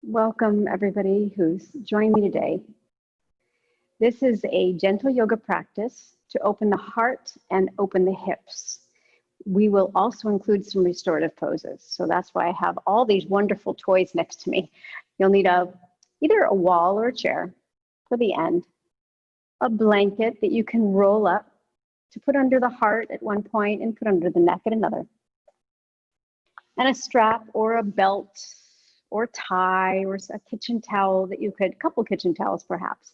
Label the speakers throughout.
Speaker 1: Welcome everybody who's joined me today. This is a gentle yoga practice to open the heart and open the hips. We will also include some restorative poses. So that's why I have all these wonderful toys next to me. You'll need either a wall or a chair for the end, a blanket that you can roll up to put under the heart at one point and put under the neck at another, and a strap or a belt or tie or a kitchen towel that you could, a couple kitchen towels perhaps,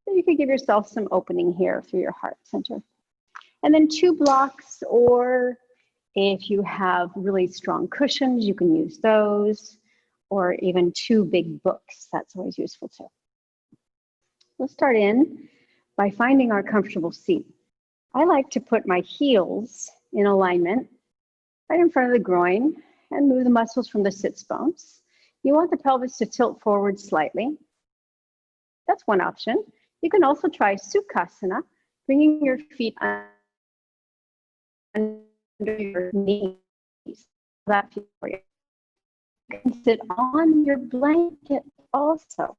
Speaker 1: that you could give yourself some opening here through your heart center. And then 2 blocks, or if you have really strong cushions, you can use those, or even 2 big books. That's always useful too. Let's start in by finding our comfortable seat. I like to put my heels in alignment right in front of the groin and move the muscles from the sits bones. You want the pelvis to tilt forward slightly. That's one option. You can also try Sukhasana, bringing your feet under your knees. That feels for you. You can sit on your blanket also.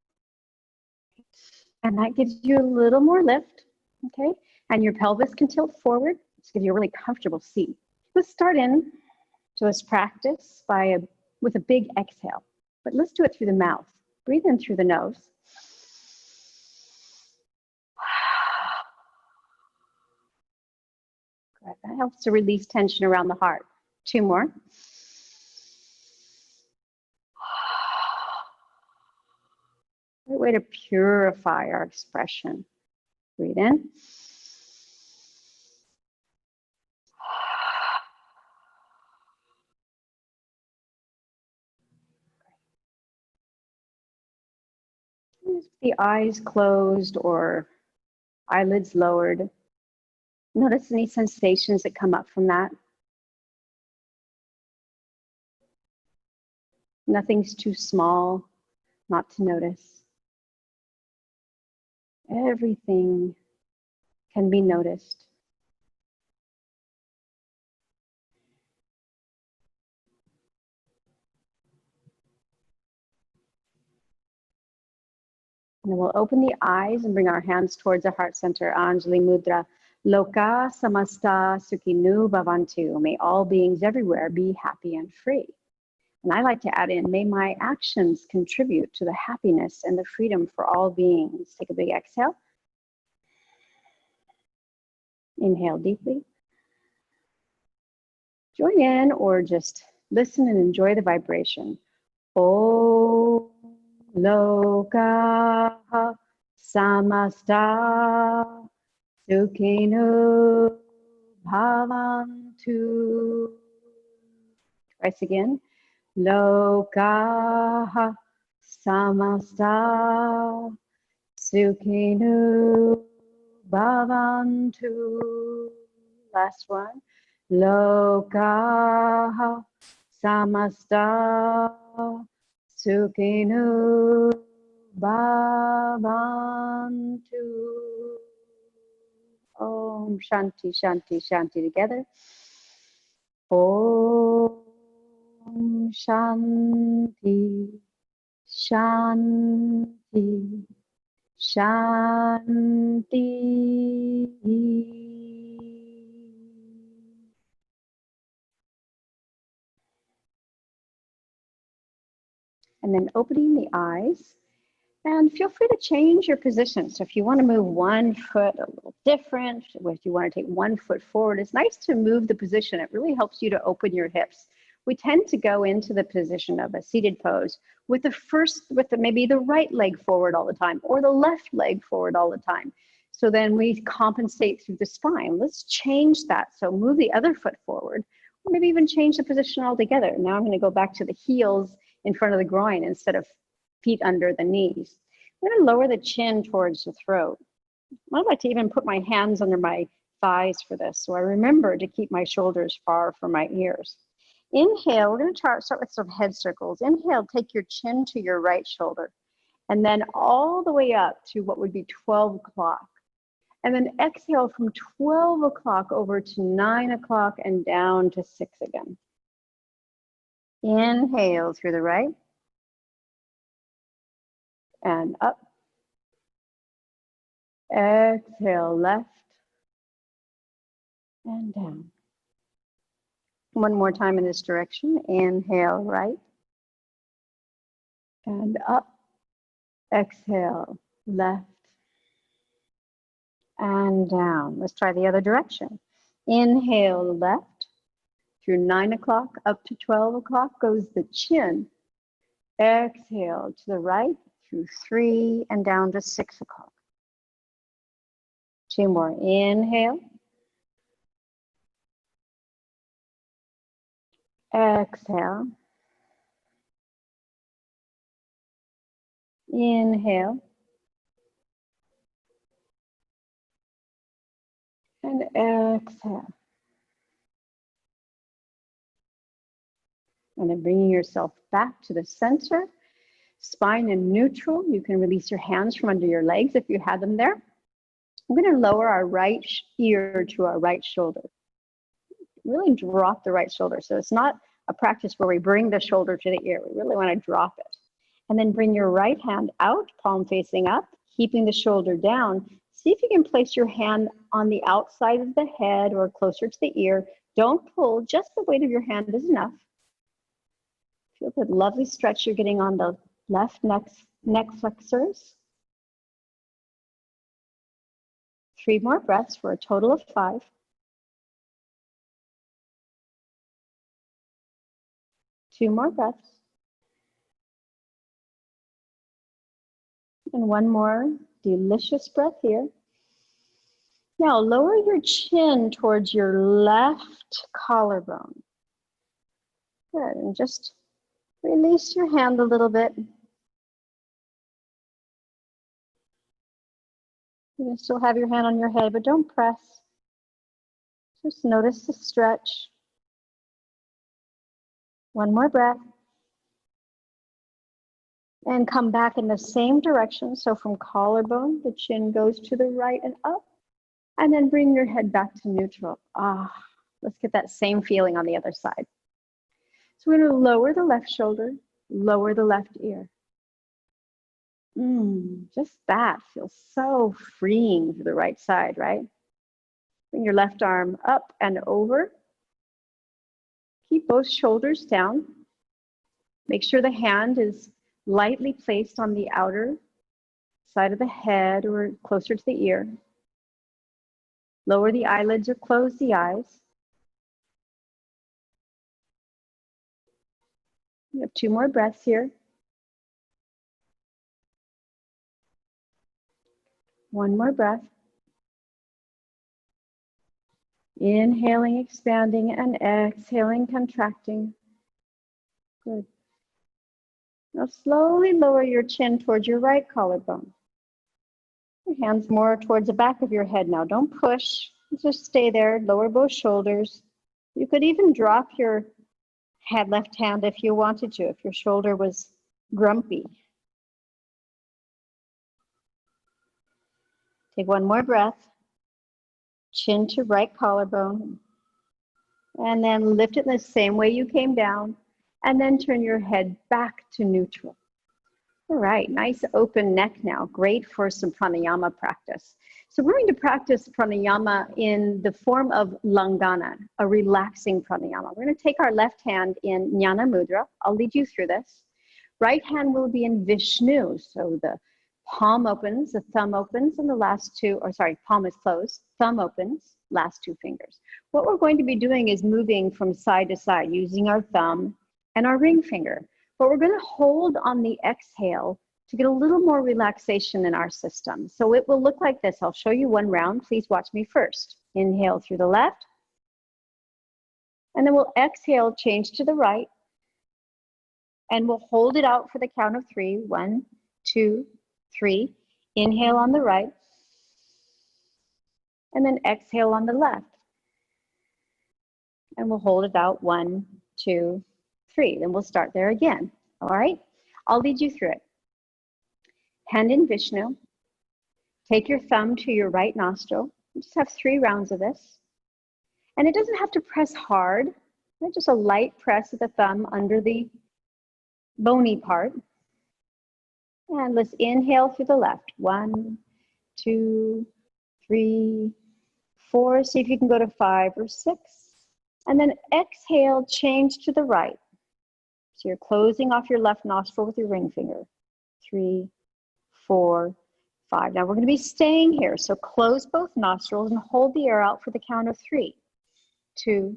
Speaker 1: And that gives you a little more lift, okay? And your pelvis can tilt forward. Let's give you a really comfortable seat. Let's start in to this practice with a big exhale. But let's do it through the mouth. Breathe in through the nose. Good. That helps to release tension around the heart. 2 more. Great way to purify our expression. Breathe in. The eyes closed or eyelids lowered. Notice any sensations that come up from that. Nothing's too small not to notice. Everything can be noticed. And we'll open the eyes and bring our hands towards the heart center. Anjali Mudra. Loka samasta sukhinu bhavantu. May all beings everywhere be happy and free. And I like to add in, may my actions contribute to the happiness and the freedom for all beings. Take a big exhale. Inhale deeply. Join in or just listen and enjoy the vibration. Om Loka samasta sukhinu bhavantu. Twice again. Loka samasta sukhinu bhavantu. Last one. Loka samasta sukhinu bhavantu. Om Shanti, Shanti, Shanti together. Om Shanti, Shanti, Shanti. And then opening the eyes, and feel free to change your position. So if you want to move one foot a little different, if you want to take one foot forward, it's nice to move the position. It really helps you to open your hips. We tend to go into the position of a seated pose with maybe the right leg forward all the time or the left leg forward all the time. So then we compensate through the spine. Let's change that. So move the other foot forward, or maybe even change the position altogether. Now I'm going to go back to the heels in front of the groin instead of feet under the knees. I'm going to lower the chin towards the throat. I like to even put my hands under my thighs for this, so I remember to keep my shoulders far from my ears. Inhale, we're going to start with some head circles. Inhale, take your chin to your right shoulder, and then all the way up to what would be 12 o'clock. And then exhale from 12 o'clock over to 9 o'clock and down to 6 again. Inhale through the right. and up. Exhale, left and down. One more time in this direction. Inhale, right and up. Exhale, left and down. Let's try the other direction. Inhale, left. Through 9 o'clock up to 12 o'clock goes the chin. Exhale to the right through 3 and down to 6 o'clock. 2 more. Inhale. Exhale. Inhale. And exhale. And then bringing yourself back to the center. Spine in neutral. You can release your hands from under your legs if you have them there. I'm going to lower our right ear to our right shoulder. Really drop the right shoulder. So it's not a practice where we bring the shoulder to the ear. We really want to drop it. And then bring your right hand out, palm facing up, keeping the shoulder down. See if you can place your hand on the outside of the head or closer to the ear. Don't pull, just the weight of your hand is enough. Feel the lovely stretch you're getting on the left neck flexors. 3 more breaths for a total of 5. 2 more breaths. And 1 more delicious breath here. Now lower your chin towards your left collarbone. Good, and just release your hand a little bit. You can still have your hand on your head, but don't press. Just notice the stretch. 1 more breath. And come back in the same direction. So from collarbone, the chin goes to the right and up. And then bring your head back to neutral. Let's get that same feeling on the other side. So we're going to lower the left shoulder, lower the left ear. Just that feels so freeing for the right side, right? Bring your left arm up and over. Keep both shoulders down. Make sure the hand is lightly placed on the outer side of the head or closer to the ear. Lower the eyelids or close the eyes. You have 2 more breaths here. 1 more breath. Inhaling, expanding, and exhaling, contracting. Good. Now slowly lower your chin towards your right collarbone. Your hands more towards the back of your head now. Don't push. Just stay there. Lower both shoulders. You could even drop your left hand if you wanted to, if your shoulder was grumpy. Take 1 more breath. Chin to right collarbone. And then lift it in the same way you came down. And then turn your head back to neutral. All right, nice open neck now. Great for some pranayama practice. So we're going to practice pranayama in the form of langana, a relaxing pranayama. We're going to take our left hand in Jnana Mudra. I'll lead you through this. Right hand will be in Vishnu. So the palm opens, the thumb opens, and the last two, or sorry, palm is closed, thumb opens, last 2 fingers. What we're going to be doing is moving from side to side using our thumb and our ring finger. But we're going to hold on the exhale to get a little more relaxation in our system. So it will look like this. I'll show you 1 round. Please watch me first. Inhale through the left. And then we'll exhale, change to the right. And we'll hold it out for the count of 3. 1, 2, 3. Inhale on the right. And then exhale on the left. And we'll hold it out 1, 2, 3. Then we'll start there again. All right? I'll lead you through it. Hand in Vishnu. Take your thumb to your right nostril. Just have 3 rounds of this. And it doesn't have to press hard. Just a light press of the thumb under the bony part. And let's inhale through the left. 1, 2, 3, 4. See if you can go to 5 or 6. And then exhale, change to the right. So you're closing off your left nostril with your ring finger. 3, 4, 5. Now we're going to be staying here. So close both nostrils and hold the air out for the count of 3, 2,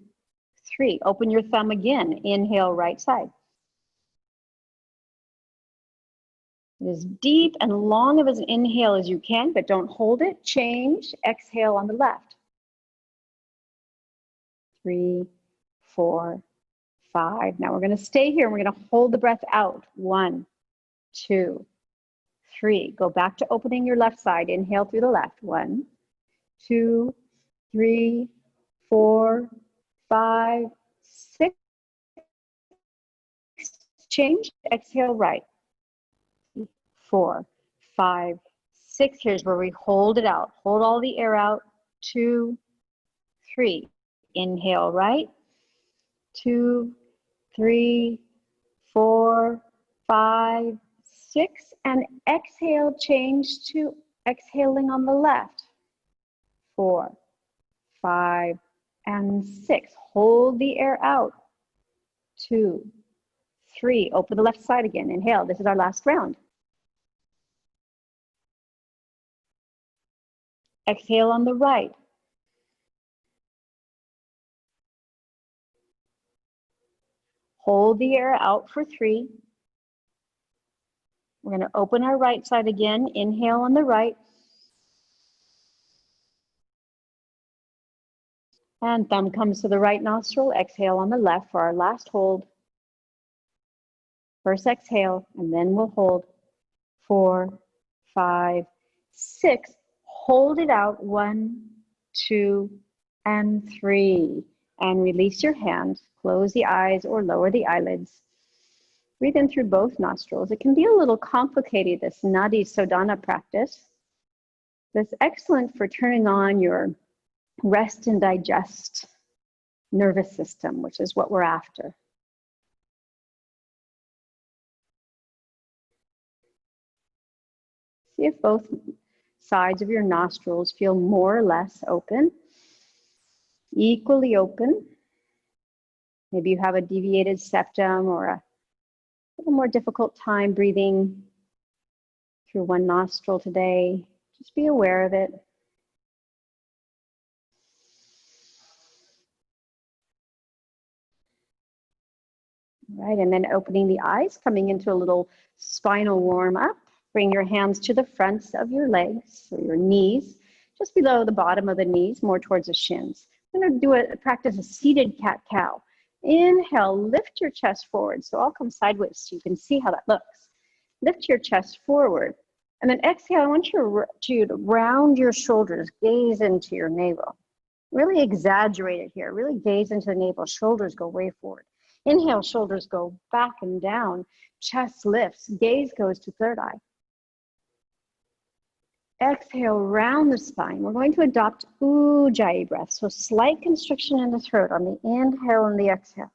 Speaker 1: 3. Open your thumb again. Inhale, right side. As deep and long of an inhale as you can, but don't hold it. Change. Exhale on the left. 3, 4, 5. Now we're going to stay here. We're going to hold the breath out. 1, 2, 3. Go back to opening your left side. Inhale through the left. 1, 2, 3, 4, 5, 6. Change. Exhale right. 4, 5, 6. Here's where we hold it out. Hold all the air out. 2, 3. Inhale right. 2, 3, 4, 5, 6. And exhale, change to exhaling on the left. 4, 5, and 6. Hold the air out. 2, 3. Open the left side again. Inhale. This is our last round. Exhale on the right. Hold the air out for 3. We're going to open our right side again. Inhale on the right. And thumb comes to the right nostril. Exhale on the left for our last hold. First exhale, and then we'll hold. 4, 5, 6. Hold it out. 1, 2, and 3. And release your hand. Close the eyes or lower the eyelids. Breathe in through both nostrils. It can be a little complicated, this Nadi Sodhana practice. It's excellent for turning on your rest and digest nervous system, which is what we're after. See if both sides of your nostrils feel more or less open, equally open. Maybe you have a deviated septum or a little more difficult time breathing through one nostril today. Just be aware of it. All right, and then opening the eyes, coming into a little spinal warm up. Bring your hands to the fronts of your legs or your knees, just below the bottom of the knees, more towards the shins. I'm going to do a practice a seated cat-cow. Inhale, lift your chest forward. So I'll come sideways so you can see how that looks. Lift your chest forward. And then exhale, I want you to round your shoulders, gaze into your navel. Really exaggerate it here. Really gaze into the navel. Shoulders go way forward. Inhale, shoulders go back and down. Chest lifts. Gaze goes to third eye. Exhale, round the spine. We're going to adopt Ujjayi breath. So slight constriction in the throat on the inhale and the exhale.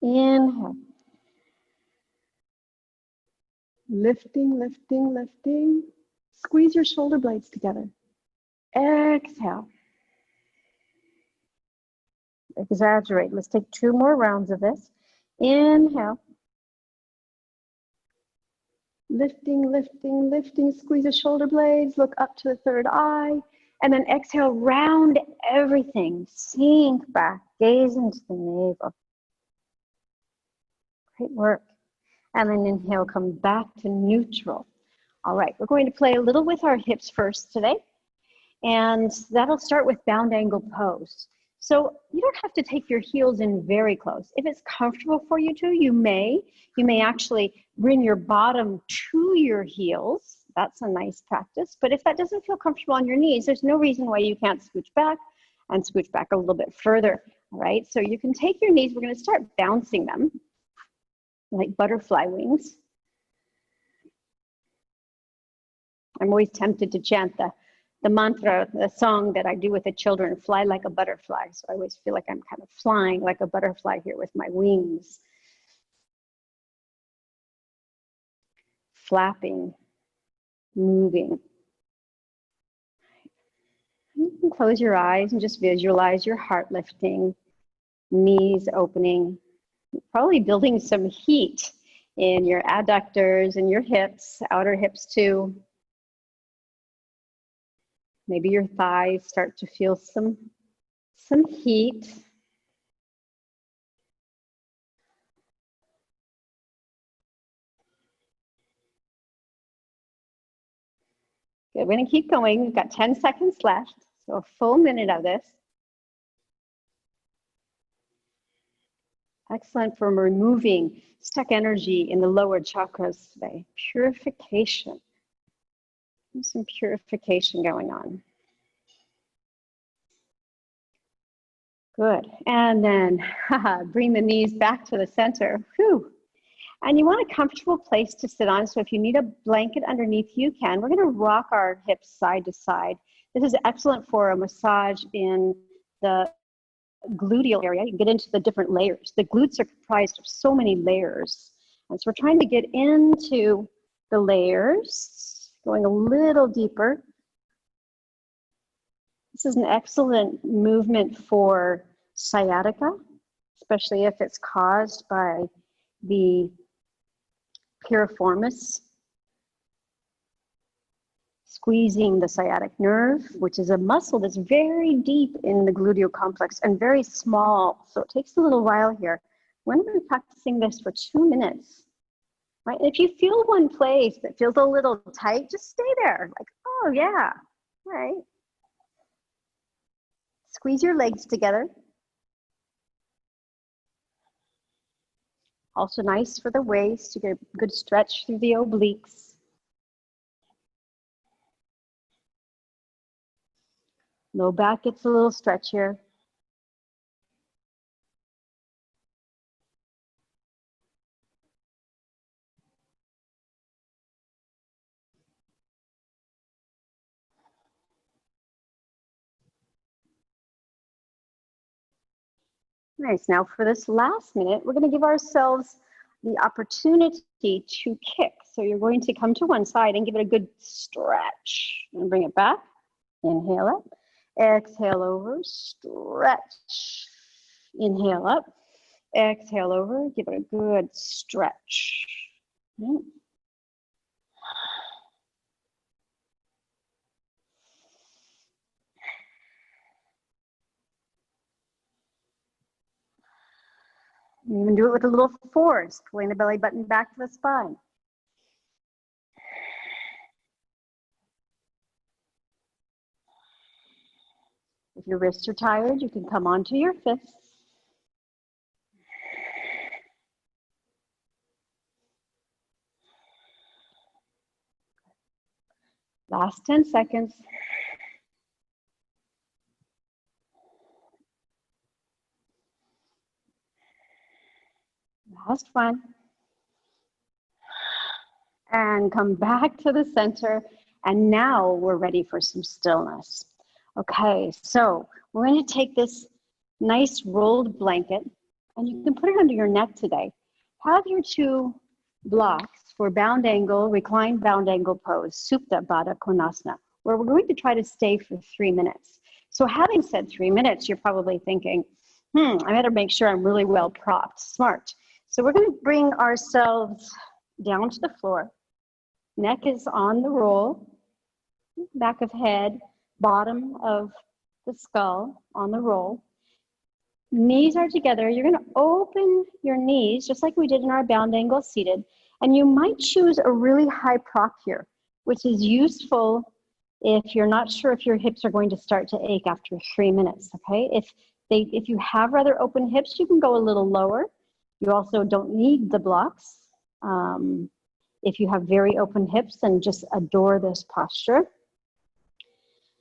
Speaker 1: Inhale. Lifting, lifting, lifting. Squeeze your shoulder blades together. Exhale. Exaggerate. Let's take 2 more rounds of this. Inhale. Lifting, lifting, lifting. Squeeze the shoulder blades. Look up to the third eye. And then exhale, round everything. Sink back. Gaze into the navel. Great work. And then inhale, come back to neutral. All right, we're going to play a little with our hips first today. And that'll start with bound angle pose. So you don't have to take your heels in very close. If it's comfortable for you to, you may actually bring your bottom to your heels. That's a nice practice. But if that doesn't feel comfortable on your knees, there's no reason why you can't scooch back and scooch back a little bit further. All right, so you can take your knees. We're going to start bouncing them like butterfly wings. I'm always tempted to chant the mantra, the song that I do with the children, fly like a butterfly. So I always feel like I'm kind of flying like a butterfly here with my wings. flapping, moving. You can close your eyes and just visualize your heart lifting, knees opening, probably building some heat in your adductors and your hips, outer hips too. Maybe your thighs start to feel some heat. Good, we're gonna keep going. We've got 10 seconds left, so a full minute of this. Excellent for removing stuck energy in the lower chakras today. Purification. There's some purification going on. Good, and then bring the knees back to the center. Whew. And you want a comfortable place to sit on, so if you need a blanket underneath, you can. We're gonna rock our hips side to side. This is excellent for a massage in the gluteal area. You can get into the different layers. The glutes are comprised of so many layers. And so we're trying to get into the layers, going a little deeper. This is an excellent movement for sciatica, especially if it's caused by the piriformis, squeezing the sciatic nerve, which is a muscle that's very deep in the gluteal complex and very small. So it takes a little while here. We're going to be practicing this for 2 minutes, right? And if you feel one place that feels a little tight, just stay there. Like, oh yeah, right? Squeeze your legs together. Also nice for the waist. You get a good stretch through the obliques. Low back gets a little stretchier. Nice. Now for this last minute, we're going to give ourselves the opportunity to kick. So you're going to come to one side and give it a good stretch. And bring it back. Inhale up. Exhale over. Stretch. Inhale up. Exhale over. Give it a good stretch. You even do it with a little force, pulling the belly button back to the spine. If your wrists are tired, you can come onto your fists. Last 10 seconds. Last one. And come back to the center. And now we're ready for some stillness. Okay, so we're going to take this nice rolled blanket, and you can put it under your neck today. Have your 2 blocks for bound angle, reclined bound angle pose, Supta Baddha Konasana, where we're going to try to stay for 3 minutes. So having said 3 minutes, you're probably thinking, I better make sure I'm really well propped. Smart. So we're going to bring ourselves down to the floor. Neck is on the roll, back of head, bottom of the skull on the roll. Knees are together. You're going to open your knees just like we did in our bound angle seated. And you might choose a really high prop here, which is useful if you're not sure if your hips are going to start to ache after 3 minutes, okay? If you have rather open hips, you can go a little lower. You also don't need the blocks. If you have very open hips, then just adore this posture.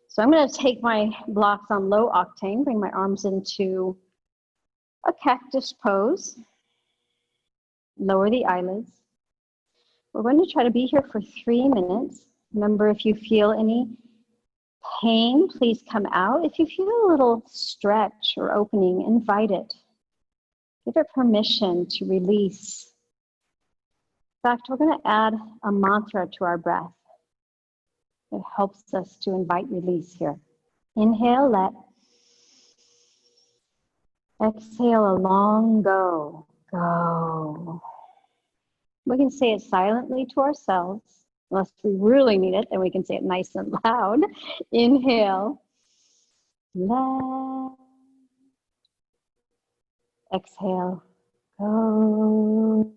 Speaker 1: So I'm going to take my blocks on low octane, bring my arms into a cactus pose, lower the eyelids. We're going to try to be here for 3 minutes. Remember, if you feel any pain, please come out. If you feel a little stretch or opening, invite it. Give it permission to release. fact, we're going to add a mantra to our breath. It helps us to invite release here. Inhale, let. Exhale, a long go. Go. We can say it silently to ourselves. Unless we really need it, then we can say it nice and loud. Inhale, let. Exhale, go.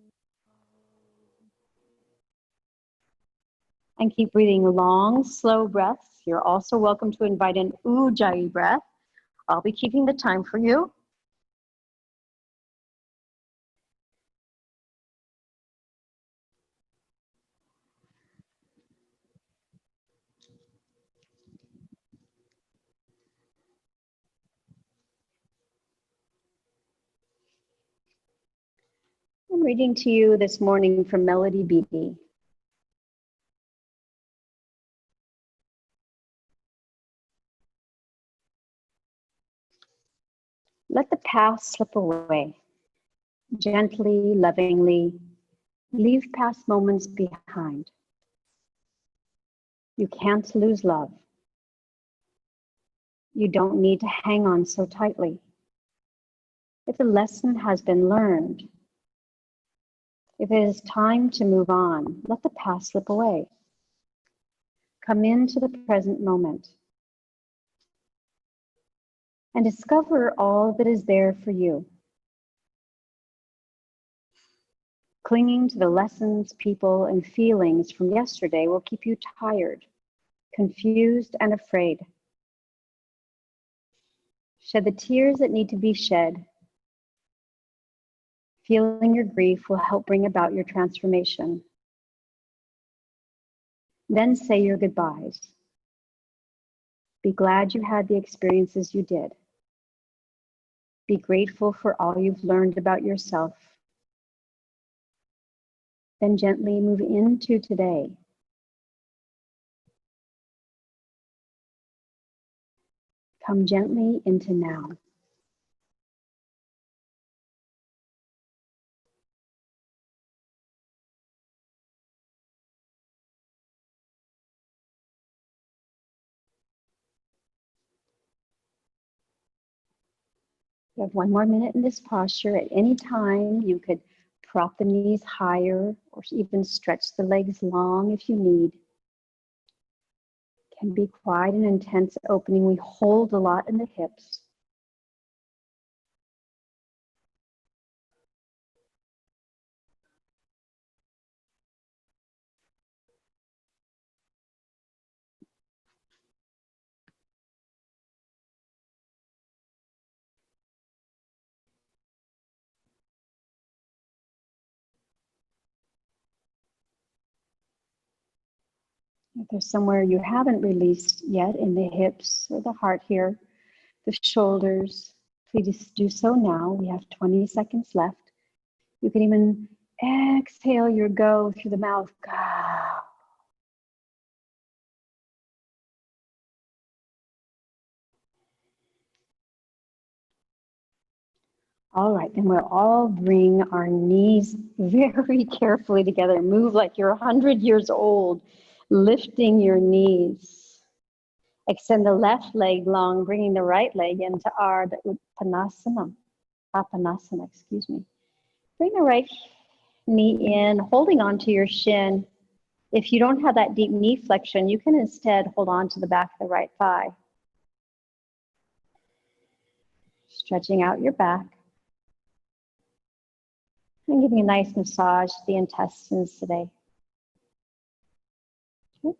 Speaker 1: And keep breathing long, slow breaths. You're also welcome to invite an Ujjayi breath. I'll be keeping the time for you. I'm reading to you this morning from Melody Beatty. Let the past slip away. Gently, lovingly, leave past moments behind. You can't lose love. You don't need to hang on so tightly. If the lesson has been learned, if it is time to move on, let the past slip away. Come into the present moment and discover all that is there for you. Clinging to the lessons, people, and feelings from yesterday will keep you tired, confused, and afraid. Shed the tears that need to be shed. Feeling your grief will help bring about your transformation. Then say your goodbyes. Be glad you had the experiences you did. Be grateful for all you've learned about yourself. Then gently move into today. Come gently into now. You have 1 more minute in this posture. At any time, you could prop the knees higher or even stretch the legs long if you need. It can be quite an intense opening. We hold a lot in the hips. If there's somewhere you haven't released yet in the hips or the heart here, the shoulders, please do so now. We have 20 seconds left. You can even exhale your go through the mouth. Go. All right, then we'll all bring our knees very carefully together. Move like you're 100 years old, lifting your knees. Extend the left leg long, bringing the right leg into Ardha Uttanasana. Apanasana, excuse me. Bring the right knee in, holding onto your shin. If you don't have that deep knee flexion, you can instead hold on to the back of the right thigh. Stretching out your back. And giving a nice massage to the intestines today. Okay.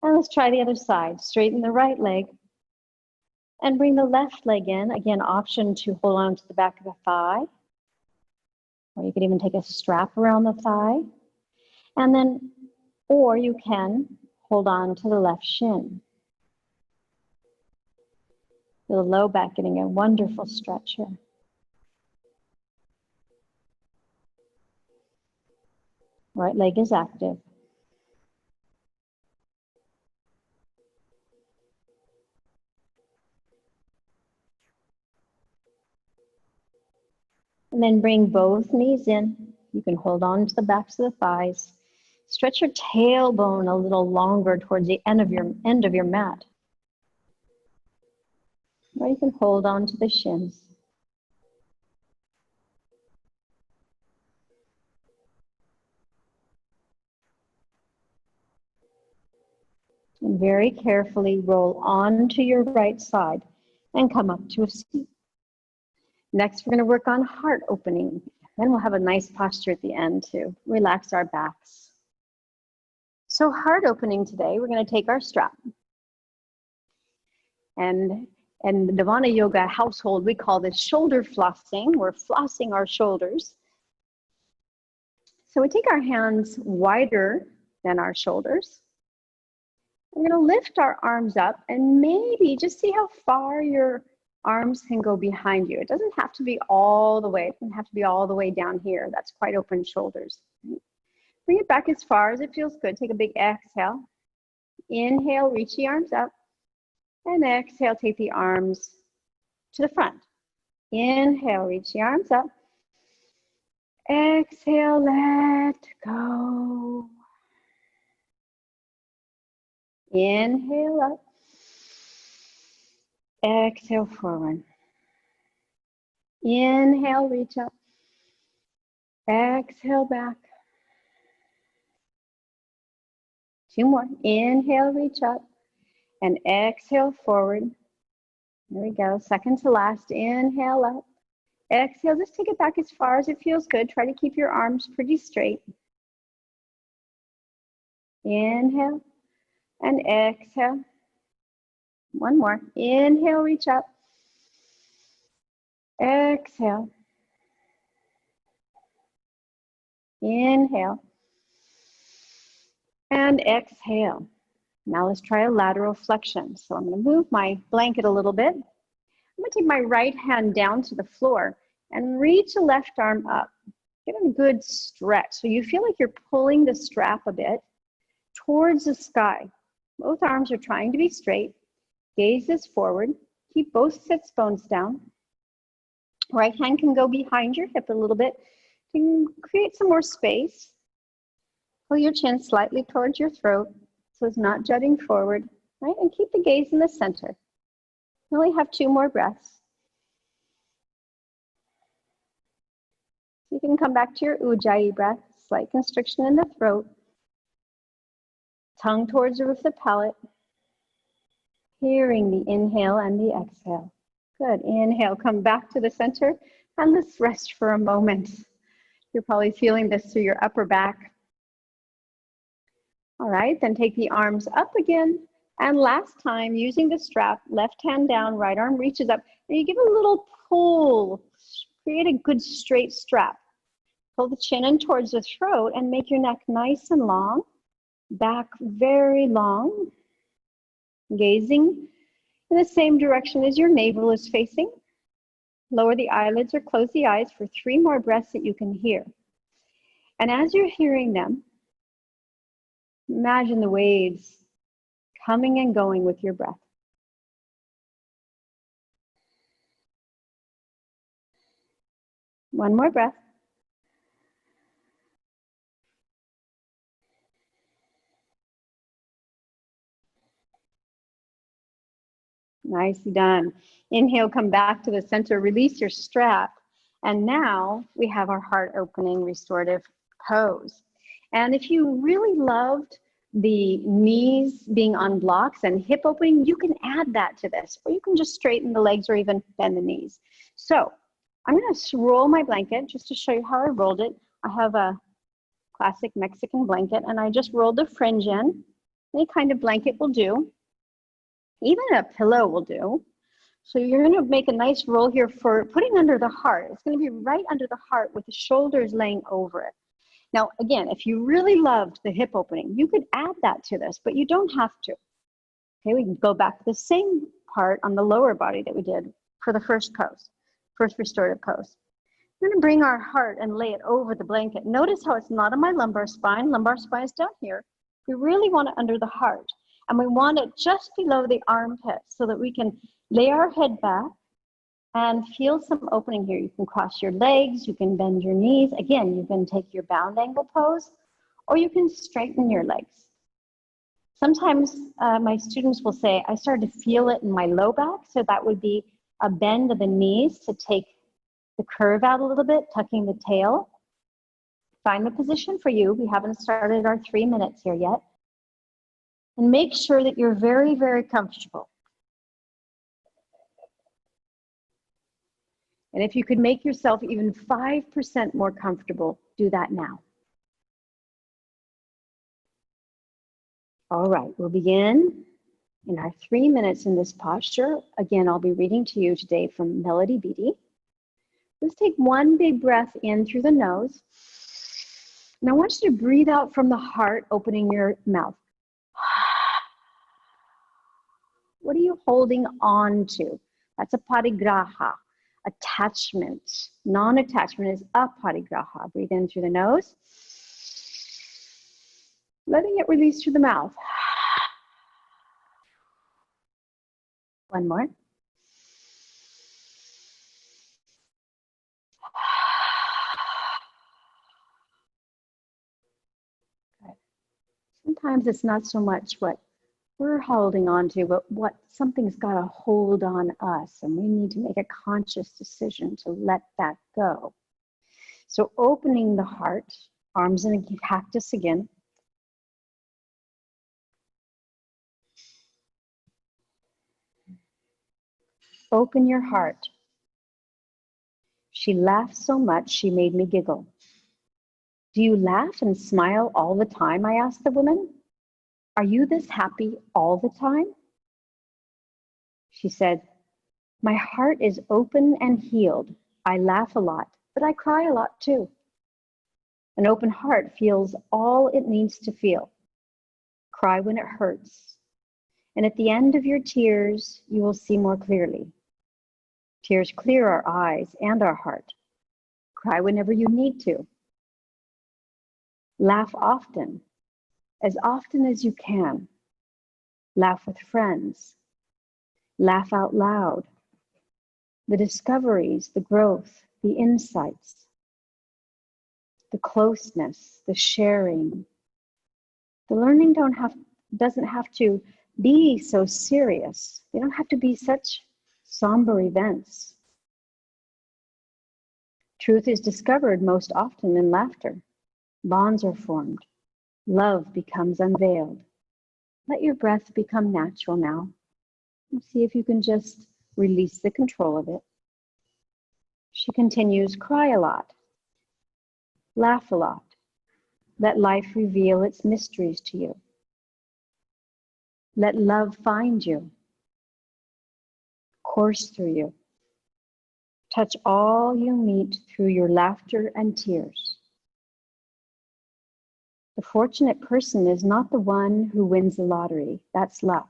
Speaker 1: And let's try the other side. Straighten the right leg. And bring the left leg in. Again, option to hold on to the back of the thigh. Or you could even take a strap around the thigh. And then, or you can hold on to the left shin. Feel the low back getting a wonderful stretch here. Right leg is active. And then bring both knees in. You can hold on to the backs of the thighs. Stretch your tailbone a little longer towards the end of your mat. Or you can hold on to the shins. And very carefully roll onto your right side and come up to a seat. Next, we're going to work on heart opening. Then we'll have a nice posture at the end to relax our backs. So heart opening today, we're going to take our strap. And in the Nirvana Yoga household, we call this shoulder flossing. We're flossing our shoulders. So we take our hands wider than our shoulders. We're going to lift our arms up and maybe just see how far your arms can go behind you. It doesn't have to be all the way. It doesn't have to be all the way down here. That's quite open shoulders. Bring it back as far as it feels good. Take a big exhale. Inhale, reach the arms up. And exhale, take the arms to the front. Inhale, reach the arms up. Exhale, let go. Inhale up. Exhale forward. Inhale, reach up. Exhale back. Two more. Inhale, reach up. And exhale forward. There we go. Second to last. Inhale up. Exhale. Just take it back as far as it feels good. Try to keep your arms pretty straight. Inhale. And exhale. One more. Inhale, reach up. Exhale. Inhale. And exhale. Now let's try a lateral flexion. So I'm going to move my blanket a little bit. I'm going to take my right hand down to the floor and reach the left arm up. Get a good stretch. So you feel like you're pulling the strap a bit towards the sky. Both arms are trying to be straight. Gaze is forward. Keep both sits bones down. Right hand can go behind your hip a little bit to create some more space. Pull your chin slightly towards your throat so it's not jutting forward, right? And keep the gaze in the center. We only have 2 more breaths. You can come back to your Ujjayi breath, slight constriction in the throat. Tongue towards the roof of the palate. Hearing the inhale and the exhale. Good. Inhale, come back to the center and let's rest for a moment. You're probably feeling this through your upper back. All right, then take the arms up again. And last time, using the strap, left hand down, right arm reaches up. And you give a little pull. Create a good straight strap. Pull the chin in towards the throat and make your neck nice and long. Back very long. Gazing in the same direction as your navel is facing. Lower the eyelids or close the eyes for 3 more breaths that you can hear. And as you're hearing them, imagine the waves coming and going with your breath. One more breath. Nicely done. Inhale, come back to the center, release your strap. And now we have our heart opening restorative pose. And if you really loved the knees being on blocks and hip opening, you can add that to this, or you can just straighten the legs or even bend the knees. So I'm going to roll my blanket just to show you how I rolled it. I have a classic Mexican blanket, and I just rolled the fringe in. Any kind of blanket will do. Even a pillow will do. So you're going to make a nice roll here for putting under the heart. It's going to be right under the heart with the shoulders laying over it. Now, again, if you really loved the hip opening, you could add that to this, but you don't have to. Okay, we can go back to the same part on the lower body that we did for the first pose, first restorative pose. We're going to bring our heart and lay it over the blanket. Notice how it's not on my lumbar spine. Lumbar spine is down here. We really want it under the heart. And we want it just below the armpit so that we can lay our head back And feel some opening here. You can cross your legs, you can bend your knees. Again, you can take your bound angle pose, or you can straighten your legs. Sometimes my students will say, I started to feel it in my low back, so that would be a bend of the knees to take the curve out a little bit, tucking the tail. Find the position for you. We haven't started our 3 minutes here yet. And make sure that you're very, very comfortable. And if you could make yourself even 5% more comfortable, do that now. All right, we'll begin in our 3 minutes in this posture. Again, I'll be reading to you today from Melody Beattie. Let's take one big breath in through the nose. And I want you to breathe out from the heart, opening your mouth. What are you holding on to? That's a parigraha. Attachment. Non-attachment is aparigraha. Breathe in through the nose. Letting it release through the mouth. One more. Good. Sometimes it's not so much what we're holding on to, but what something's got a hold on us, and we need to make a conscious decision to let that go. So opening the heart, arms in a cactus again. Open your heart. She laughed so much, she made me giggle. Do you laugh and smile all the time? I asked the woman. Are you this happy all the time? She said, my heart is open and healed. I laugh a lot, but I cry a lot too. An open heart feels all it needs to feel. Cry when it hurts. And at the end of your tears, you will see more clearly. Tears clear our eyes and our heart. Cry whenever you need to. Laugh often as you can. Laugh with friends. Laugh out loud. The discoveries, the growth, the insights, the closeness, the sharing. The learning doesn't have to be so serious. They don't have to be such somber events. Truth is discovered most often in laughter. Bonds are formed. Love becomes unveiled. Let your breath become natural now. And see if you can just release the control of it. She continues, cry a lot. Laugh a lot. Let life reveal its mysteries to you. Let love find you. Course through you. Touch all you meet through your laughter and tears. The fortunate person is not the one who wins the lottery. That's luck.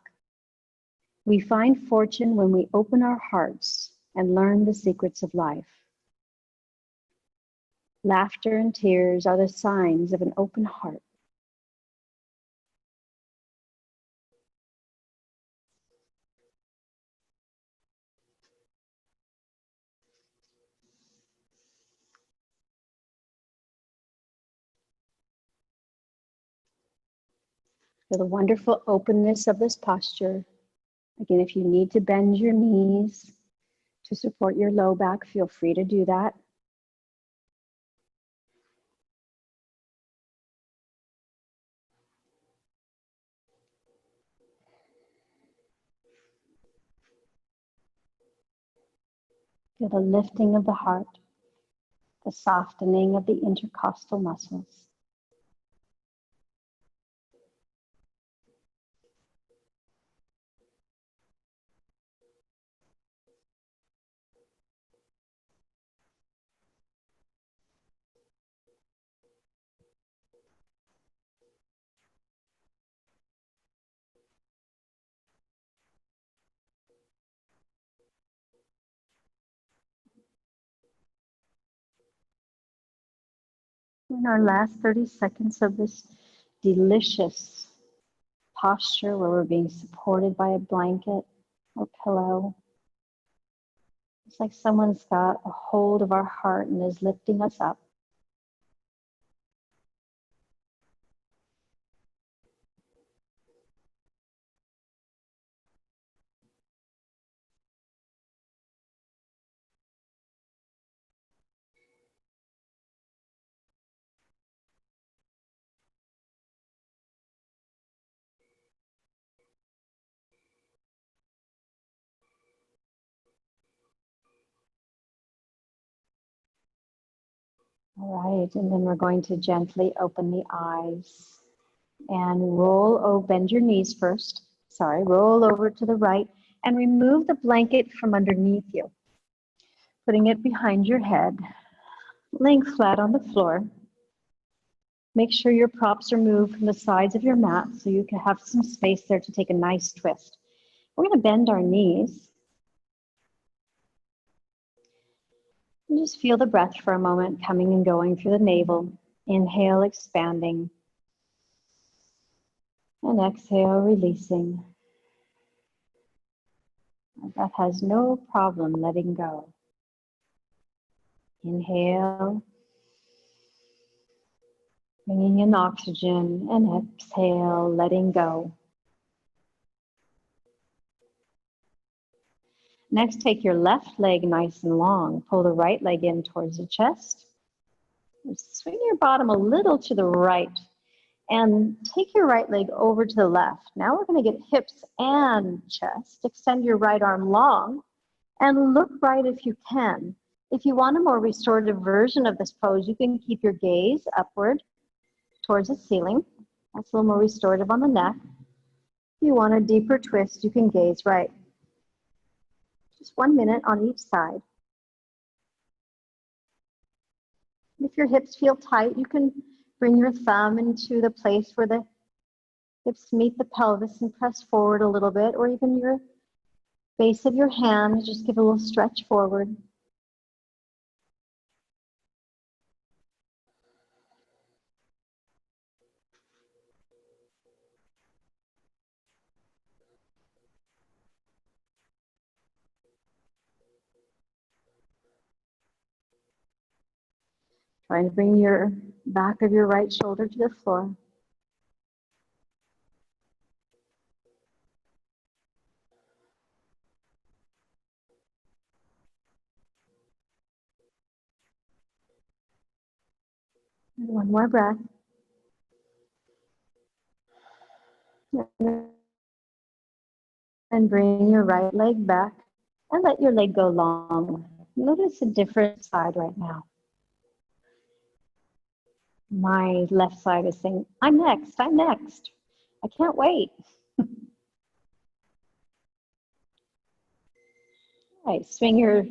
Speaker 1: We find fortune when we open our hearts and learn the secrets of life. Laughter and tears are the signs of an open heart. Feel the wonderful openness of this posture. Again, if you need to bend your knees to support your low back, feel free to do that. Feel the lifting of the heart, the softening of the intercostal muscles. In our last 30 seconds of this delicious posture where we're being supported by a blanket or pillow, It's like someone's got a hold of our heart and is lifting us up. All right, and then we're going to gently open the eyes and bend your knees first. Sorry, roll over to the right and remove the blanket from underneath you, putting it behind your head, laying flat on the floor. Make sure your props are moved from the sides of your mat so you can have some space there to take a nice twist. We're going to bend our knees. And just feel the breath for a moment coming and going through the navel. Inhale, expanding. And exhale, releasing. Our breath has no problem letting go. Inhale, bringing in oxygen, and exhale, letting go. Next, take your left leg nice and long. Pull the right leg in towards the chest. Swing your bottom a little to the right and take your right leg over to the left. Now we're going to get hips and chest. Extend your right arm long and look right if you can. If you want a more restorative version of this pose, you can keep your gaze upward towards the ceiling. That's a little more restorative on the neck. If you want a deeper twist, you can gaze right. Just 1 minute on each side. If your hips feel tight, you can bring your thumb into the place where the hips meet the pelvis and press forward a little bit, or even your base of your hand, just give a little stretch forward. Trying to bring your back of your right shoulder to the floor. And one more breath. And bring your right leg back and let your leg go long. Notice a different side right now. My left side is saying, I'm next, I'm next. I can't wait. All right, swing your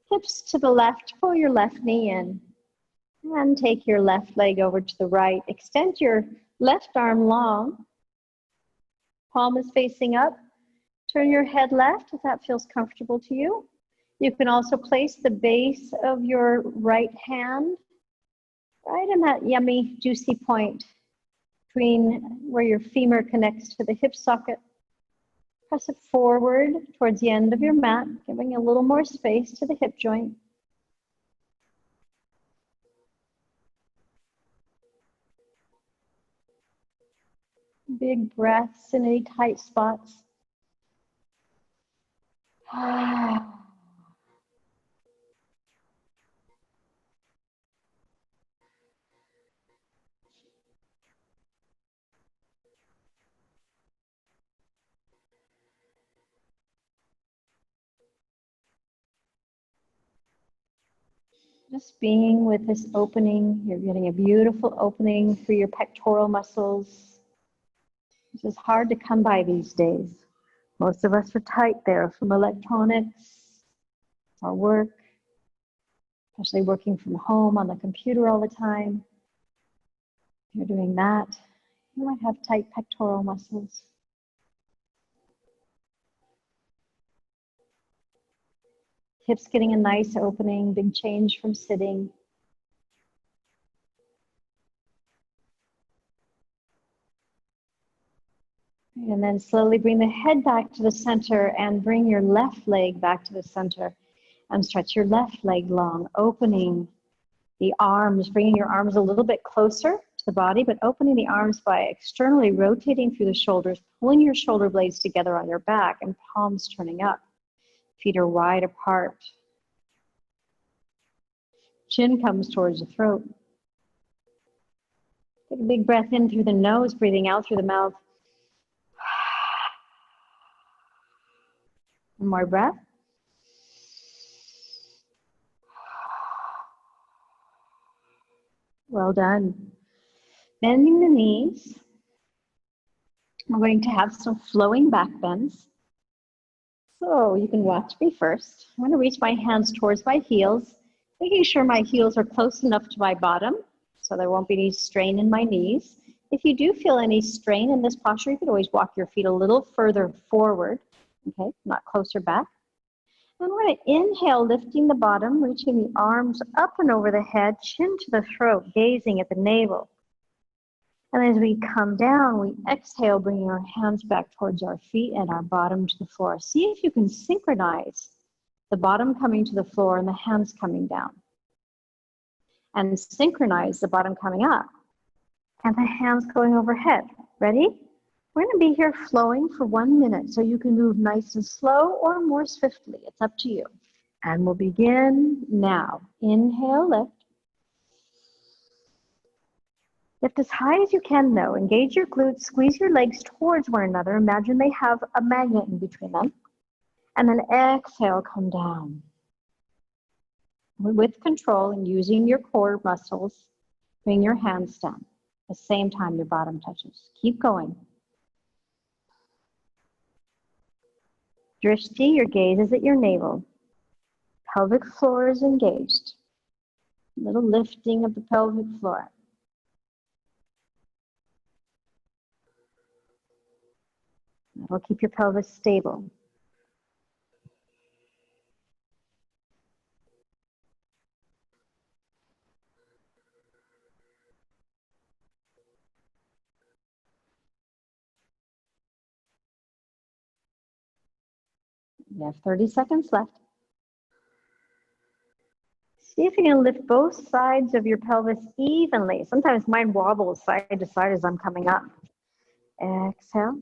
Speaker 1: hips to the left, pull your left knee in, and take your left leg over to the right. Extend your left arm long. Palm is facing up. Turn your head left if that feels comfortable to you. You can also place the base of your right hand right in that yummy, juicy point between where your femur connects to the hip socket. Press it forward towards the end of your mat, giving a little more space to the hip joint. Big breaths in any tight spots. Just being with this opening, you're getting a beautiful opening through your pectoral muscles. This is hard to come by these days. Most of us are tight there from electronics, our work, especially working from home on the computer all the time. If you're doing that, you might have tight pectoral muscles. Hips getting a nice opening, big change from sitting. And then slowly bring the head back to the center and bring your left leg back to the center. And stretch your left leg long, opening the arms, bringing your arms a little bit closer to the body, but opening the arms by externally rotating through the shoulders, pulling your shoulder blades together on your back and palms turning up. Feet are wide apart. Chin comes towards the throat. Take a big breath in through the nose, breathing out through the mouth. One more breath. Well done. Bending the knees. We're going to have some flowing back bends. So you can watch me first. I'm going to reach my hands towards my heels, making sure my heels are close enough to my bottom so there won't be any strain in my knees. If you do feel any strain in this posture, you could always walk your feet a little further forward, okay, not closer back. And we're going to inhale, lifting the bottom, reaching the arms up and over the head, chin to the throat, gazing at the navel. And as we come down, we exhale, bringing our hands back towards our feet and our bottom to the floor. See if you can synchronize the bottom coming to the floor and the hands coming down. And synchronize the bottom coming up and the hands going overhead. Ready? We're going to be here flowing for 1 minute, so you can move nice and slow or more swiftly. It's up to you. And we'll begin now. Inhale, lift. Lift as high as you can, though. Engage your glutes, squeeze your legs towards one another. Imagine they have a magnet in between them. And then exhale, come down. With control and using your core muscles, bring your hands down. At the same time your bottom touches. Keep going. Drishti, your gaze is at your navel. Pelvic floor is engaged. A little lifting of the pelvic floor. That'll keep your pelvis stable. You have 30 seconds left. See if you can lift both sides of your pelvis evenly. Sometimes mine wobbles side to side as I'm coming up. Exhale.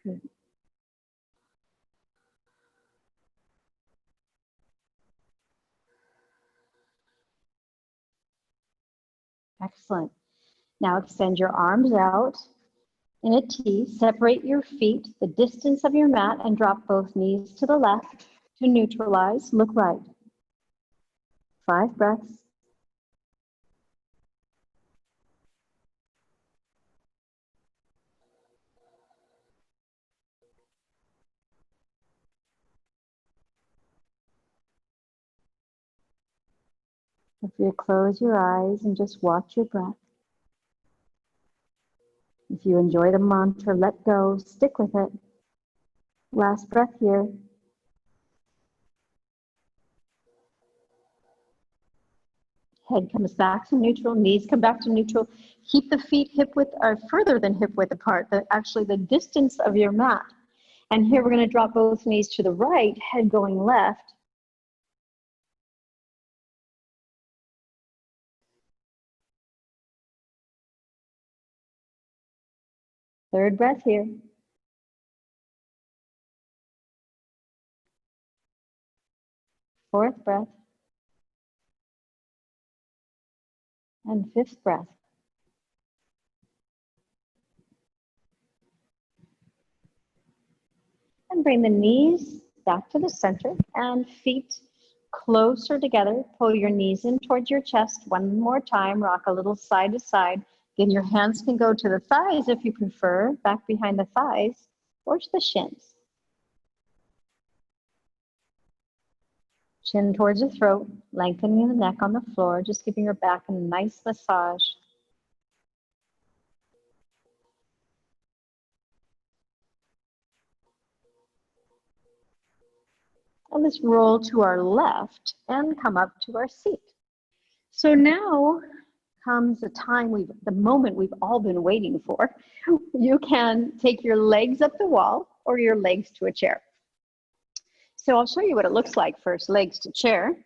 Speaker 1: Good. Excellent. Now extend your arms out in a T. Separate your feet the distance of your mat and drop both knees to the left to neutralize. Look right. 5 breaths. If you close your eyes and just watch your breath. If you enjoy the mantra, let go, stick with it. Last breath here. Head comes back to neutral, knees come back to neutral. Keep the feet hip width or further than hip width apart, actually the distance of your mat. And here we're going to drop both knees to the right, head going left. Third breath here. Fourth breath. And fifth breath. And bring the knees back to the center and feet closer together. Pull your knees in towards your chest. One more time. Rock a little side to side. Again, your hands can go to the thighs if you prefer, back behind the thighs, or to the shins. Chin towards the throat, lengthening the neck on the floor, just giving your back a nice massage. And let's roll to our left and come up to our seat. So now comes the moment we've all been waiting for. You can take your legs up the wall or your legs to a chair. So I'll show you what it looks like first, legs to chair.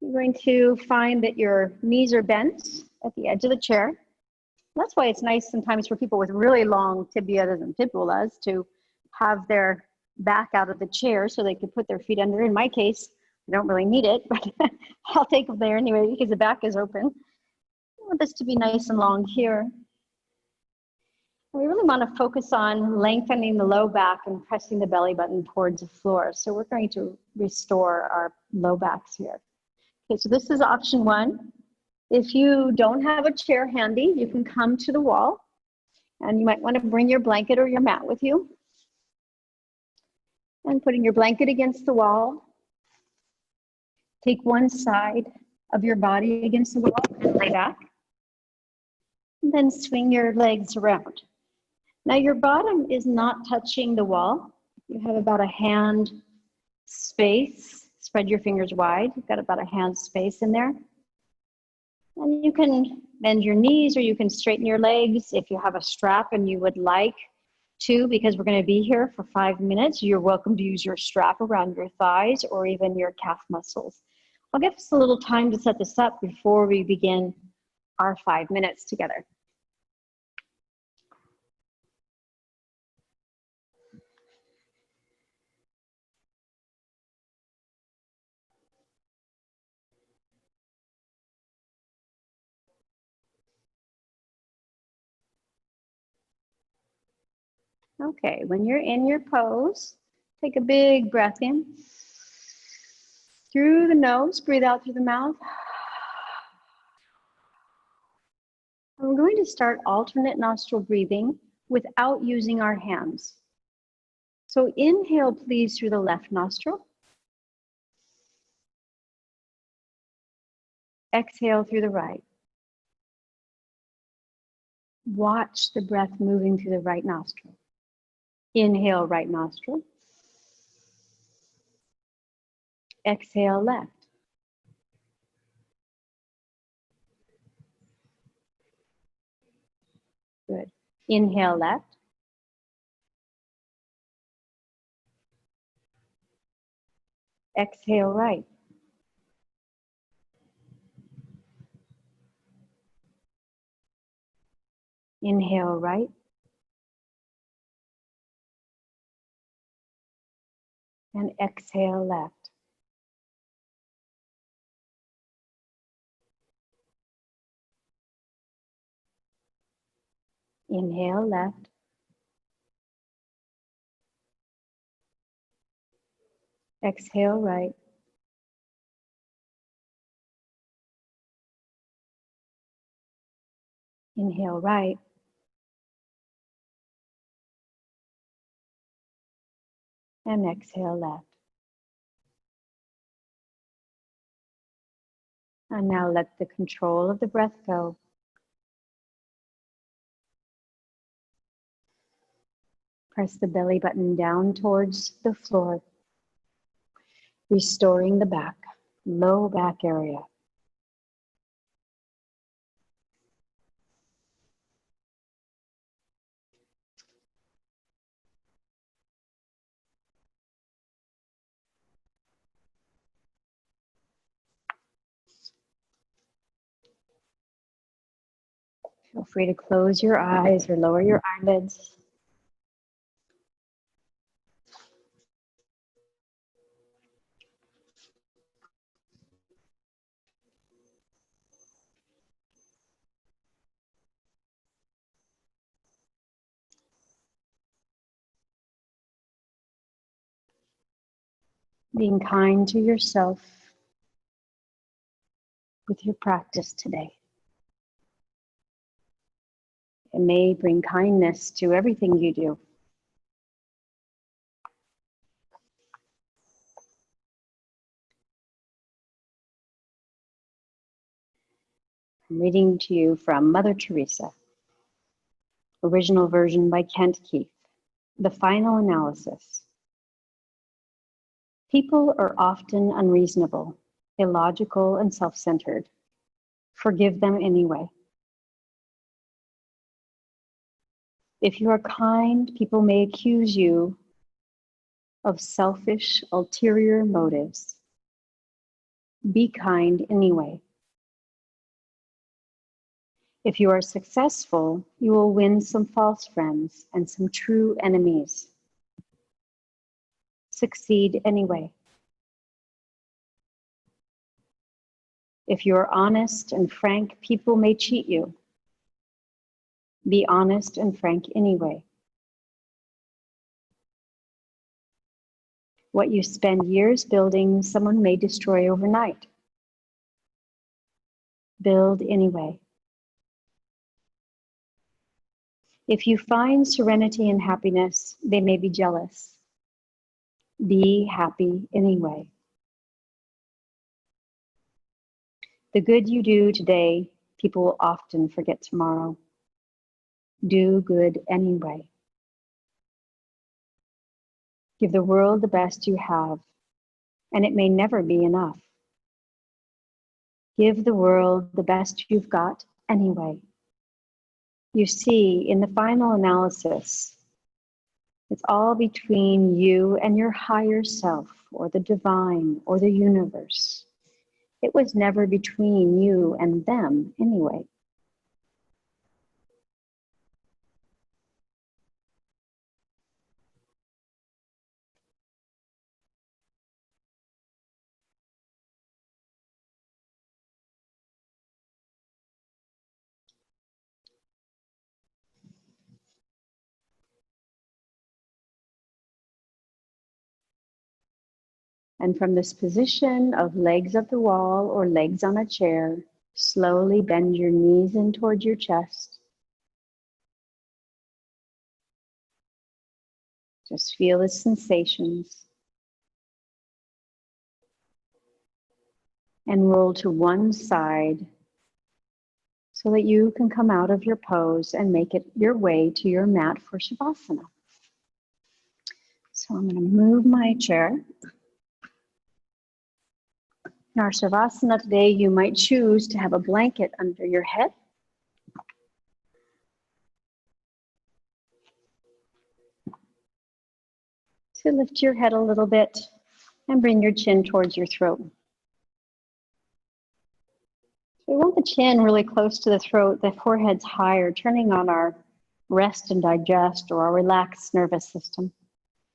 Speaker 1: You're going to find that your knees are bent at the edge of the chair. That's why it's nice sometimes for people with really long tibias and fibulas to have their back out of the chair so they can put their feet under. In my case, I don't really need it, but I'll take them there anyway because the back is open. I want this to be nice and long here. We really want to focus on lengthening the low back and pressing the belly button towards the floor. So we're going to restore our low backs here. Okay, so this is option one. If you don't have a chair handy, you can come to the wall, and you might want to bring your blanket or your mat with you. And putting your blanket against the wall, take one side of your body against the wall and lay back. And then swing your legs around. Now your bottom is not touching the wall. You have about a hand space. Spread your fingers wide. You've got about a hand space in there. And you can bend your knees or you can straighten your legs. If you have a strap and you would like to, because we're going to be here for 5 minutes, you're welcome to use your strap around your thighs or even your calf muscles. I'll give us a little time to set this up before we begin our 5 minutes together. Okay, when you're in your pose, take a big breath in. Through the nose, breathe out through the mouth. And we're going to start alternate nostril breathing without using our hands. So inhale, please, through the left nostril. Exhale through the right. Watch the breath moving through the right nostril. Inhale, right nostril. Exhale, left. Good. Inhale, left. Exhale, right. Inhale, right. And exhale, left. Inhale, left. Exhale, right. Inhale, right. And exhale, left. And now let the control of the breath go. Press the belly button down towards the floor, restoring the back, low back area. Feel free to close your eyes or lower your eyelids. Being kind to yourself with your practice today. It may bring kindness to everything you do. I'm reading to you from Mother Teresa, original version by Kent Keith, The Final Analysis. People are often unreasonable, illogical, and self-centered. Forgive them anyway. If you are kind, people may accuse you of selfish, ulterior motives. Be kind anyway. If you are successful, you will win some false friends and some true enemies. Succeed anyway. If you are honest and frank, people may cheat you. Be honest and frank anyway. What you spend years building, someone may destroy overnight. Build anyway. If you find serenity and happiness, they may be jealous. Be happy anyway. The good you do today, people will often forget tomorrow. Do good anyway. Give the world the best you have, and it may never be enough. Give the world the best you've got anyway. You see, in the final analysis, it's all between you and your higher self, or the divine, or the universe. It was never between you and them anyway. And from this position of legs up the wall or legs on a chair, slowly bend your knees in towards your chest. Just feel the sensations. And roll to one side so that you can come out of your pose and make it your way to your mat for Shavasana. So I'm going to move my chair. In our Shavasana today, you might choose to have a blanket under your head. So lift your head a little bit and bring your chin towards your throat. So we want the chin really close to the throat, the forehead's higher, turning on our rest and digest or our relaxed nervous system.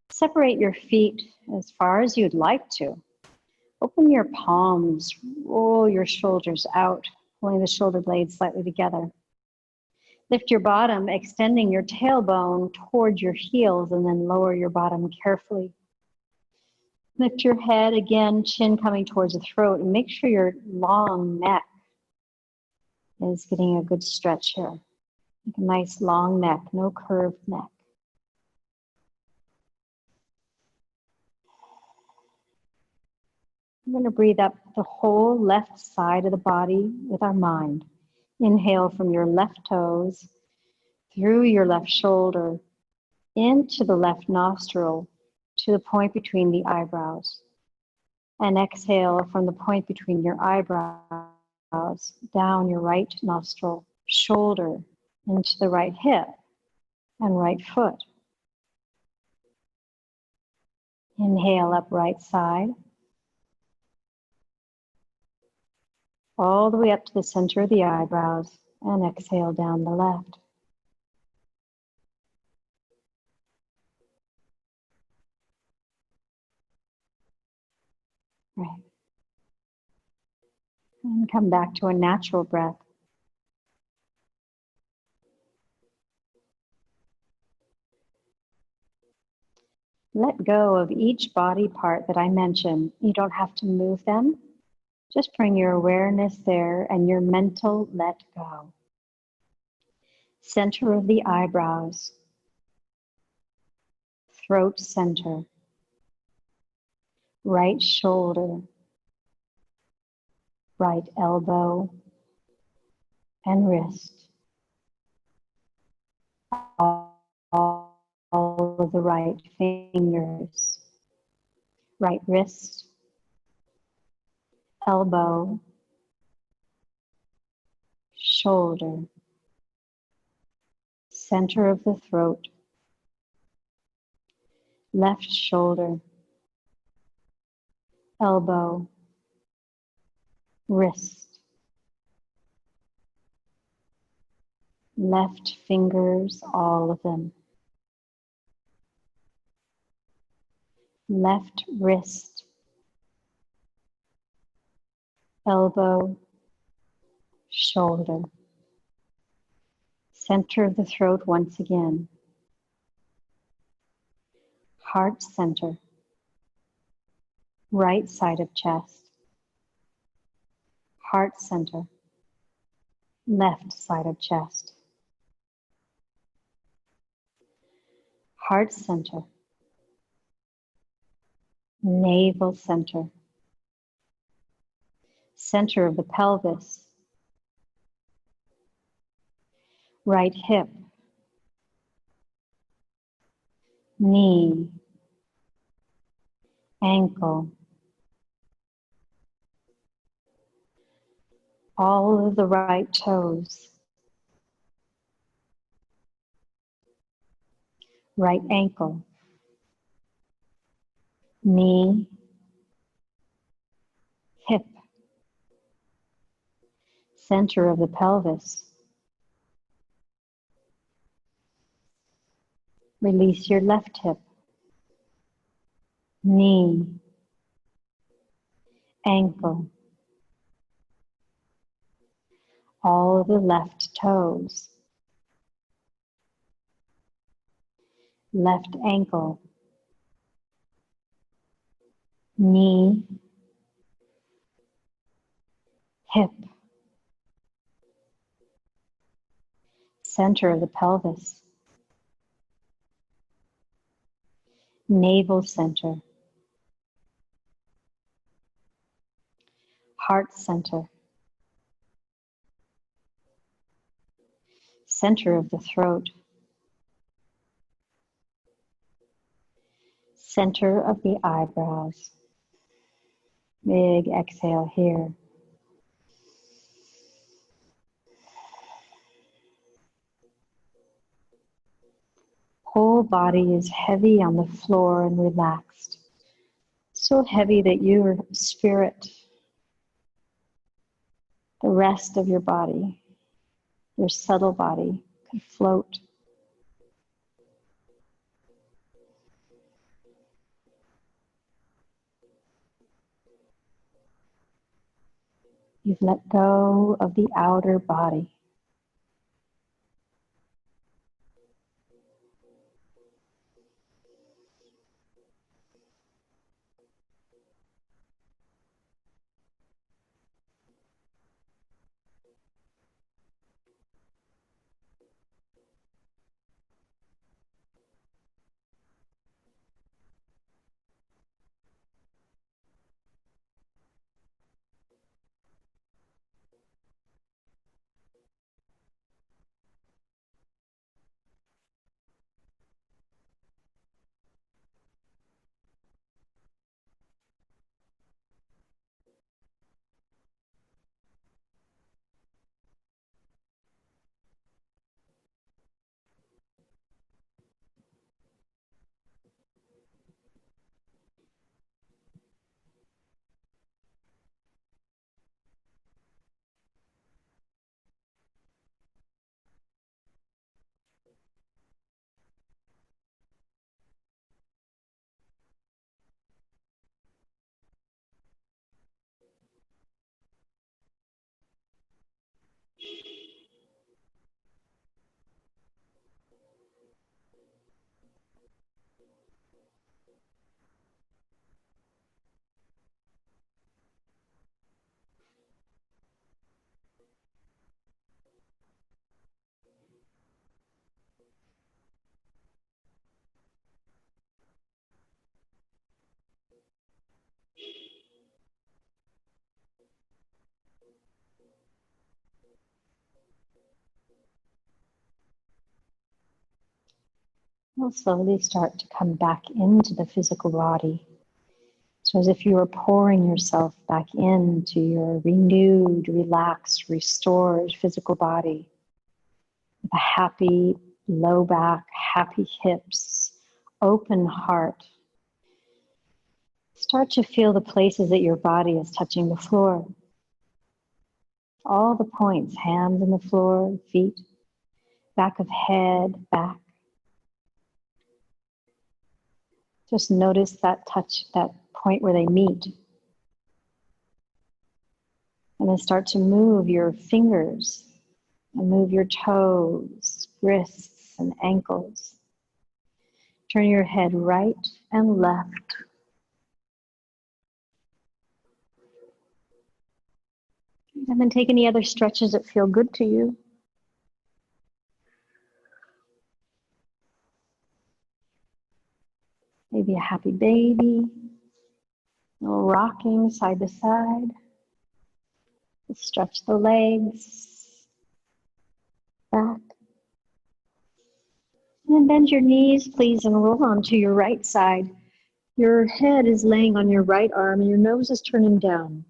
Speaker 1: Separate your feet as far as you'd like to. Open your palms, roll your shoulders out, pulling the shoulder blades slightly together. Lift your bottom, extending your tailbone towards your heels, and then lower your bottom carefully. Lift your head again, chin coming towards the throat, and make sure your long neck is getting a good stretch here. Like a nice long neck, no curved neck. We're going to breathe up the whole left side of the body with our mind. Inhale from your left toes, through your left shoulder, into the left nostril, to the point between the eyebrows. And exhale from the point between your eyebrows, down your right nostril, shoulder, into the right hip and right foot. Inhale up right side. All the way up to the center of the eyebrows, and exhale down the left. Right. And come back to a natural breath. Let go of each body part that I mentioned. You don't have to move them. Just bring your awareness there and your mental let go. Center of the eyebrows, throat center, right shoulder, right elbow and wrist. All of the right fingers, right wrist, elbow, shoulder, center of the throat, left shoulder, elbow, wrist, left fingers, all of them, left wrist, elbow, shoulder, center of the throat once again, heart center, right side of chest, heart center, left side of chest, heart center, navel center, center of the pelvis, right hip, knee, ankle, all of the right toes, right ankle, knee, hip, center of the pelvis. Release your left hip, knee, ankle, all of the left toes, left ankle, knee, hip, center of the pelvis, navel center, heart center, center of the throat, center of the eyebrows. Big exhale here. Whole body is heavy on the floor and relaxed. So heavy that your spirit, the rest of your body, your subtle body, could float. You've let go of the outer body. We'll slowly start to come back into the physical body.
Speaker 2: So as if you were pouring yourself back into your renewed, relaxed, restored physical body with a happy low back, happy hips, open heart. Start to feel the places that your body is touching the floor. All the points, hands on the floor, feet, back of head, back. Just notice that touch, that point where they meet. And then start to move your fingers and move your toes, wrists, and ankles. Turn your head right and left. And then take any other stretches that feel good to you. Maybe a happy baby, a little rocking side to side. Stretch the legs back. And then bend your knees, please, and roll onto your right side. Your head is laying on your right arm and your nose is turning down.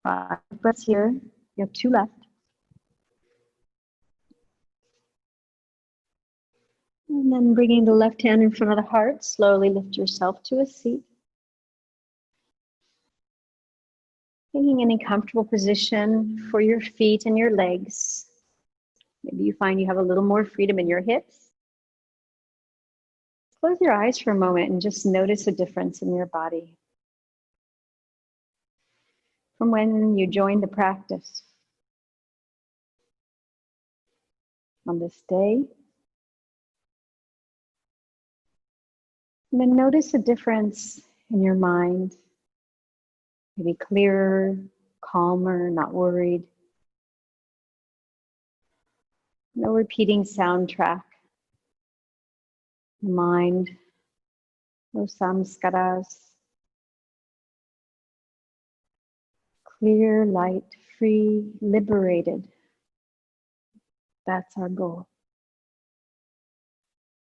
Speaker 2: 5 breaths here. You have 2 left. And then bringing the left hand in front of the heart, slowly lift yourself to a seat. Taking any comfortable position for your feet and your legs. Maybe you find you have a little more freedom in your hips. Close your eyes for a moment and just notice a difference in your body from when you joined the practice. On this day. And then notice a difference in your mind. Maybe clearer, calmer, not worried. No repeating soundtrack. Mind, no samskaras. Clear, light, free, liberated. That's our goal.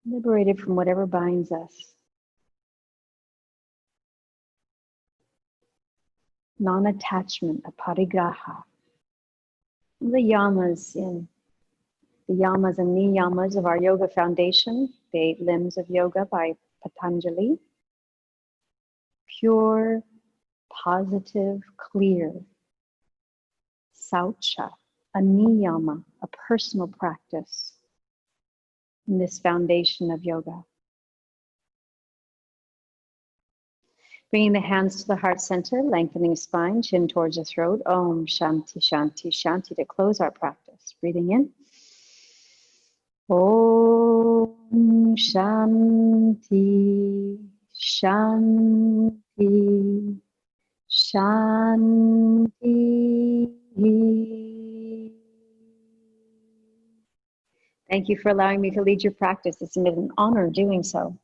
Speaker 2: Liberated from whatever binds us. Non-attachment, aparigraha. The yamas and niyamas of our yoga foundation, the 8 limbs of yoga by Patanjali. Pure, positive, clear. Saucha, a niyama, a personal practice in this foundation of yoga. Bringing the hands to the heart center, lengthening spine, chin towards the throat. Om Shanti, Shanti, Shanti to close our practice. Breathing in. Om Shanti, Shanti, Shanti. Thank you for allowing me to lead your practice. It's been an honor doing so.